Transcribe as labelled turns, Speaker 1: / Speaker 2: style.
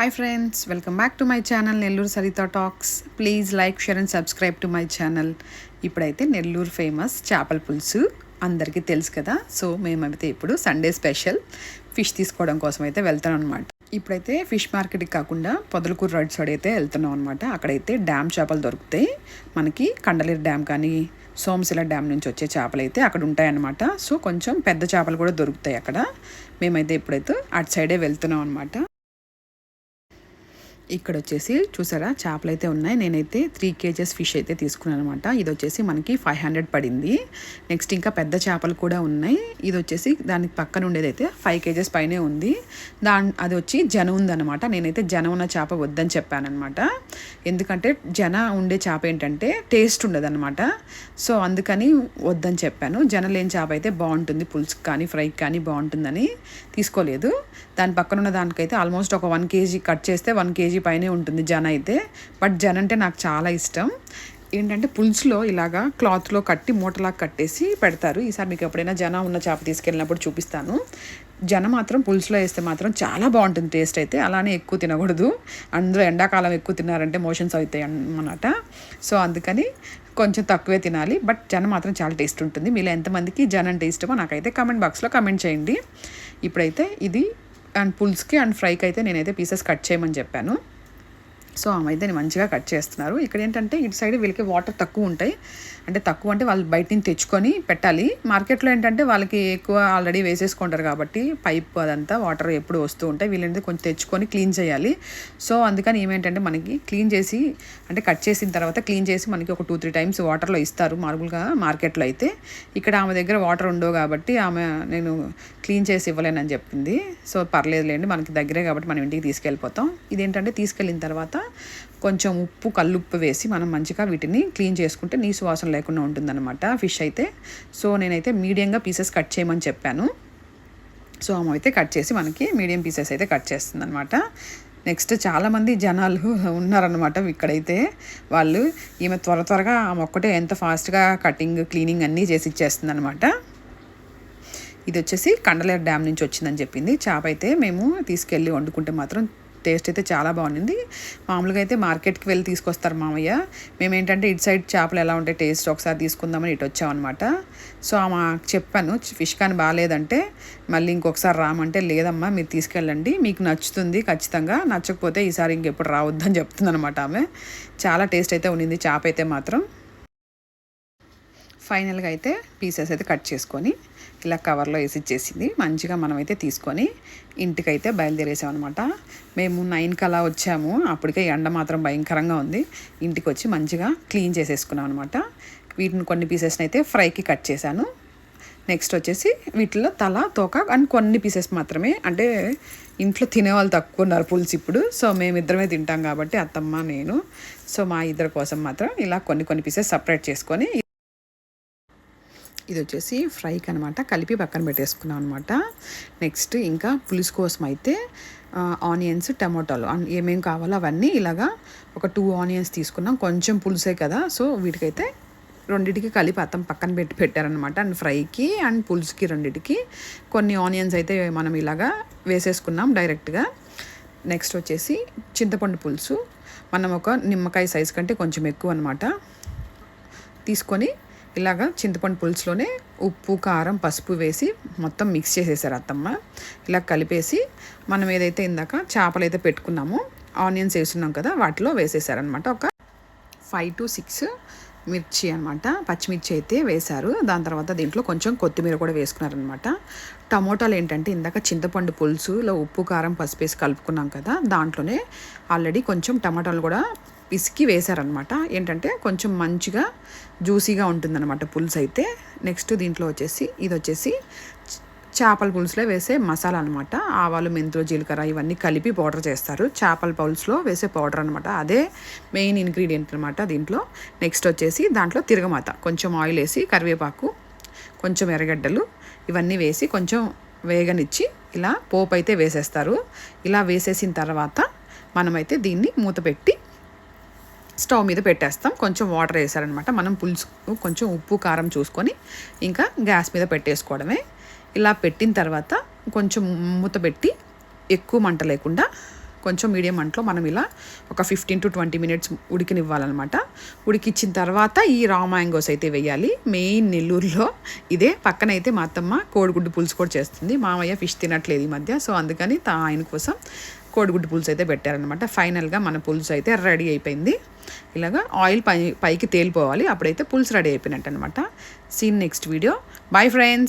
Speaker 1: Hi friends, welcome back to my channel Nellore Saritha talks. Please like, share and subscribe to my channel. ఇప్పుడైతే Nellore famous చేపల పులుసు అందరికీ తెలుసు కదా. సో మేమైతే ఇప్పుడు సండే స్పెషల్ ఫిష్ తీసుకోవడం కోసం అయితే వెళ్తాం అనమాట. ఇప్పుడైతే ఫిష్ మార్కెట్కి కాకుండా పొదలకూరు రోడ్ సైడ్ అయితే వెళ్తున్నాం అనమాట. అక్కడైతే డ్యామ్ చేపలు దొరుకుతాయి మనకి. కండలేరు డ్యామ్ కానీ సోమశిల డ్యామ్ నుంచి వచ్చే చేపలు అయితే అక్కడ ఉంటాయన్నమాట. సో కొంచెం పెద్ద చేపలు కూడా దొరుకుతాయి అక్కడ. మేమైతే ఇప్పుడైతే అటు సైడే వెళ్తున్నాం అనమాట. ఇక్కడ వచ్చేసి చూసారా చేపలు అయితే ఉన్నాయి. నేనైతే 3 kgs ఫిష్ అయితే తీసుకున్నాను అనమాట. ఇది వచ్చేసి మనకి 500 పడింది. నెక్స్ట్ ఇంకా పెద్ద చేపలు కూడా ఉన్నాయి. ఇది వచ్చేసి దానికి పక్కన ఉండేది అయితే 5 kgs పైనే ఉంది. అది వచ్చి జన ఉందన్నమాట. నేనైతే జన ఉన్న చేప వద్దని చెప్పాను అనమాట. ఎందుకంటే జన ఉండే చేప ఏంటంటే టేస్ట్ ఉండదు అనమాట. సో అందుకని వద్దని చెప్పాను. జన లేని చేప అయితే బాగుంటుంది, పులుసుకి కానీ ఫ్రైకి కానీ బాగుంటుందని తీసుకోలేదు. దాని పక్కన ఉన్న దానికైతే ఆల్మోస్ట్ ఒక 1 kg కట్ చేస్తే 1 kg పైనే ఉంటుంది జన అయితే. బట్ జన అంటే నాకు చాలా ఇష్టం. ఏంటంటే పులుసులో ఇలాగా క్లాత్లో కట్టి మూటలాగా కట్టేసి పెడతారు. ఈసారి మీకు ఎప్పుడైనా జన ఉన్న చేప తీసుకెళ్ళినప్పుడు చూపిస్తాను. జన మాత్రం పులుసులో వేస్తే మాత్రం చాలా బాగుంటుంది టేస్ట్ అయితే. అలానే ఎక్కువ తినకూడదు. అందులో ఎండాకాలం ఎక్కువ తిన్నారంటే మోషన్స్ అవుతాయి అన్నమాట. సో అందుకని కొంచెం తక్కువే తినాలి. బట్ జన మాత్రం చాలా టేస్ట్ ఉంటుంది. మీలో ఎంతమందికి జన అంటే ఇష్టమో నాకైతే కామెంట్ బాక్స్లో కామెంట్ చేయండి. ఇప్పుడైతే ఇది అండ్ పులుసుకి అండ్ ఫ్రైకి అయితే నేనైతే పీసెస్ కట్ చేయమని చెప్పాను. సో ఆమె అయితే మంచిగా కట్ చేస్తున్నారు. ఇక్కడ ఏంటంటే ఇటు సైడ్ వీళ్ళకి వాటర్ తక్కువ ఉంటాయి. అంటే తక్కువ అంటే వాళ్ళు బయట నుంచి తెచ్చుకొని పెట్టాలి. మార్కెట్లో ఏంటంటే వాళ్ళకి ఎక్కువ ఆల్రెడీ వేసేసుకుంటారు కాబట్టి పైప్ అదంతా వాటర్ ఎప్పుడు వస్తూ ఉంటాయి. వీళ్ళంటే కొంచెం తెచ్చుకొని క్లీన్ చేయాలి. సో అందుకని ఏమేంటంటే మనకి క్లీన్ చేసి అంటే కట్ చేసిన తర్వాత క్లీన్ చేసి మనకి ఒక 2-3 టైమ్స్ వాటర్లో ఇస్తారు మామూలుగా మార్కెట్లో అయితే. ఇక్కడ ఆమె దగ్గర వాటర్ ఉండవు కాబట్టి ఆమె నేను క్లీన్ చేసి ఇవ్వలేనని చెప్పింది. సో పర్లేదులేండి, మనకి దగ్గరే కాబట్టి మనం ఇంటికి తీసుకెళ్ళిపోతాం. ఇదేంటంటే తీసుకెళ్ళిన తర్వాత కొంచెం ఉప్పు, కల్లుప్పు వేసి మనం మంచిగా వీటిని క్లీన్ చేసుకుంటే నీసు వాసన లేకుండా ఉంటుందన్నమాట ఫిష్ అయితే. సో నేనైతే మీడియంగా పీసెస్ కట్ చేయమని చెప్పాను. సో ఆమె అయితే కట్ చేసి మనకి మీడియం పీసెస్ అయితే కట్ చేస్తుంది అనమాట. నెక్స్ట్ చాలామంది జనాలు ఉన్నారనమాట ఇక్కడైతే. వాళ్ళు ఈమె త్వరగా ఆమె ఒక్కటే ఎంత ఫాస్ట్గా కటింగ్, క్లీనింగ్ అన్నీ చేసి ఇచ్చేస్తుంది అనమాట. ఇది వచ్చేసి కండలేరు డ్యామ్ నుంచి వచ్చిందని చెప్పింది. చేప అయితే మేము తీసుకెళ్ళి వండుకుంటే మాత్రం టేస్ట్ అయితే చాలా బాగుంది. మామూలుగా అయితే మార్కెట్కి వెళ్ళి తీసుకొస్తారు మామయ్య. మేమేంటంటే ఇటు సైడ్ చేపలు ఎలా ఉంటాయి టేస్ట్ ఒకసారి తీసుకుందామని ఇటు వచ్చామన్నమాట. సో ఆమె చెప్పాను ఫిష్ కానీ బాగాలేదంటే మళ్ళీ ఇంకొకసారి రామంటే లేదమ్మా మీరు తీసుకెళ్ళండి, మీకు నచ్చుతుంది ఖచ్చితంగా, నచ్చకపోతే ఈసారి ఇంకెప్పుడు రావద్దని చెప్తుంది అనమాట ఆమె. చాలా టేస్ట్ అయితే ఉండింది చేప అయితే మాత్రం. ఫైనల్గా అయితే పీసెస్ అయితే కట్ చేసుకొని ఇలా కవర్లో వేసి ఇచ్చేసింది. మంచిగా మనమైతే తీసుకొని ఇంటికైతే బయలుదేరేసామన్నమాట. మేము 9కి అలా వచ్చాము. అప్పటికే ఎండ మాత్రం భయంకరంగా ఉంది. ఇంటికి వచ్చి మంచిగా క్లీన్ చేసేసుకున్నాం అనమాట. వీటిని కొన్ని పీసెస్ని అయితే ఫ్రైకి కట్ చేశాను. నెక్స్ట్ వచ్చేసి వీటిలో తల, తోక అండ్ కొన్ని పీసెస్ మాత్రమే. అంటే ఇంట్లో తినేవాళ్ళు తక్కువ ఉన్నారు పులుసు ఇప్పుడు. సో మేమిద్దరమే తింటాం కాబట్టి అత్తమ్మ, నేను. సో మా ఇద్దరి కోసం మాత్రం ఇలా కొన్ని పీసెస్ సపరేట్ చేసుకొని ఇది వచ్చేసి ఫ్రైకి అనమాట కలిపి పక్కన పెట్టేసుకున్నాం అనమాట. నెక్స్ట్ ఇంకా పులుసు కోసం అయితే ఆనియన్స్, టమాటాలు ఏమేమి కావాలో అవన్నీ ఇలాగా ఒక 2 ఆనియన్స్ తీసుకున్నాం. కొంచెం పులుసే కదా, సో వీటికైతే రెండింటికి కలిపి పక్కన పెట్టారనమాట. అండ్ ఫ్రైకి అండ్ పులుసుకి రెండింటికి కొన్ని ఆనియన్స్ అయితే మనం ఇలాగా వేసేసుకున్నాం డైరెక్ట్గా. నెక్స్ట్ వచ్చేసి చింతపండు పులుసు మనం ఒక నిమ్మకాయ సైజు కంటే కొంచెం ఎక్కువ అనమాట తీసుకొని ఇలాగా చింతపండు పులుసులోనే ఉప్పు, కారం, పసుపు వేసి మొత్తం మిక్స్ చేసేసారు అత్తమ్మ. ఇలా కలిపేసి మనం ఏదైతే ఇందాక చేపలు అయితే పెట్టుకున్నామో ఆనియన్స్ వేస్తున్నాం కదా వాటిలో వేసేసారనమాట. ఒక 5 to 6 మిర్చి అనమాట, పచ్చిమిర్చి అయితే వేశారు. దాని తర్వాత దీంట్లో కొంచెం కొత్తిమీర కూడా వేసుకున్నారనమాట. టమోటాలు ఏంటంటే ఇందాక చింతపండు పులుసులో ఉప్పు, కారం, పసుపు వేసి కలుపుకున్నాం కదా దాంట్లోనే ఆల్రెడీ కొంచెం టమాటాలు కూడా పిసికి వేశారనమాట. ఏంటంటే కొంచెం మంచిగా జ్యూసీగా ఉంటుందన్నమాట పులుసు అయితే. నెక్స్ట్ దీంట్లో వచ్చేసి ఇది వచ్చేసి చేపల పులుసులో వేసే మసాలా అనమాట. ఆవాలు, మెంతులు, జీలకర్ర ఇవన్నీ కలిపి పౌడర్ చేస్తారు. చేపల పులుసులో వేసే పౌడర్ అనమాట. అదే మెయిన్ ఇంగ్రీడియంట్ అనమాట దీంట్లో. నెక్స్ట్ వచ్చేసి దాంట్లో తిరగమాత, కొంచెం ఆయిల్ వేసి కరివేపాకు, కొంచెం ఎర్రగడ్డలు ఇవన్నీ వేసి కొంచెం వేగనిచ్చి ఇలా పోపు అయితే వేసేస్తారు. ఇలా వేసేసిన తర్వాత మనమైతే దీన్ని మూత పెట్టి స్టవ్ మీద పెట్టేస్తాం. కొంచెం వాటర్ వేసారనమాట. మనం పులుసు కొంచెం ఉప్పు, కారం చూసుకొని ఇంకా గ్యాస్ మీద పెట్టేసుకోవడమే. ఇలా పెట్టిన తర్వాత కొంచెం మూత పెట్టి ఎక్కువ మంట లేకుండా కొంచెం మీడియం మంటలో మనం ఇలా ఒక 15 to 20 minutes ఉడికినివ్వాలన్నమాట. ఉడికిచ్చిన తర్వాత ఈ రా మ్యాంగోస్ అయితే వేయాలి. మెయిన్ నెల్లూరులో ఇదే. పక్కనైతే మా అత్తమ్మ కోడిగుడ్డు పులుసు కూడా చేస్తుంది. మామయ్య ఫిష్ తినట్లేదు ఈ మధ్య, సో అందుకని ఆయన కోసం కోడిగుడ్డు పులుసు అయితే పెట్టారనమాట. ఫైనల్గా మన పులుసు అయితే రెడీ అయిపోయింది. ఇలాగా ఆయిల్ పైకి తేలిపోవాలి, అప్పుడైతే పులుసు రెడీ అయిపోయినట్టు అనమాట. See in next video. Bye friends.